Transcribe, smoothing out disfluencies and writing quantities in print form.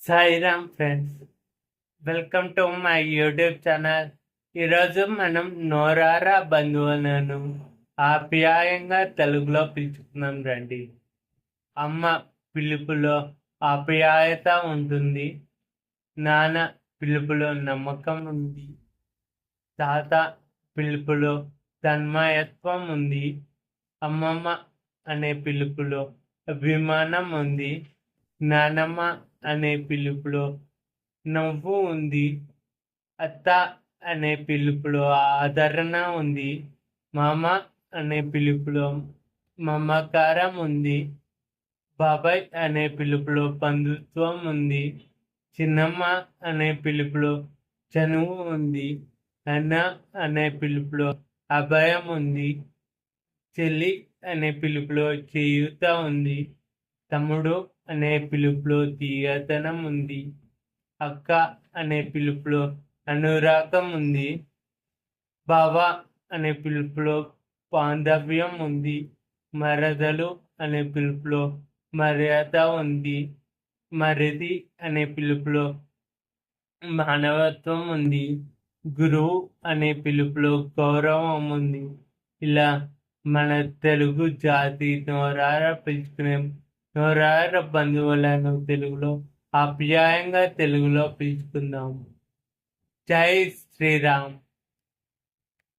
Sairam friends, welcome to my YouTube channel. ఈరోజు మనం నోరారా బంధువులను ఆప్యాయంగా తెలుగులో పిలుచుకుందాం రండి. అమ్మ పిలుపులో ఆప్యాయత ఉంటుంది. నాన్న పిలుపులో నమ్మకం ఉంది. తాత పిలుపులో తన్మయత్వం ఉంది. అమ్మమ్మ అనే పిలుపులో అభిమానం ఉంది. నానమ్మ అనే పిలుపులో నవ్వు ఉంది. అత్త అనే పిలుపులో ఆదరణ ఉంది. మామ అనే పిలుపులో మమకారం ఉంది. బాబాయ్ అనే పిలుపులో బంధుత్వం ఉంది. చిన్నమ్మ అనే పిలుపులో చనువు ఉంది. అన్న అనే పిలుపులో అభయం ఉంది. చెల్లి అనే పిలుపులో చేయూత ఉంది. తమ్ముడు అనే పిలుపులో తీయతనం ఉంది. అక్క అనే పిలుపులో అనురాగం ఉంది. బావ అనే పిలుపులో బాంధవ్యం ఉంది. మరదలు అనే పిలుపులో మర్యాద ఉంది. మరిది అనే పిలుపులో మానవత్వం ఉంది. గురువు అనే పిలుపులో గౌరవం ఉంది. ఇలా మన తెలుగు జాతి నోరార బంధువులను తెలుగులో ఆప్యాయంగా తెలుగులో పిలుచుకుందాం. జై శ్రీరామ్.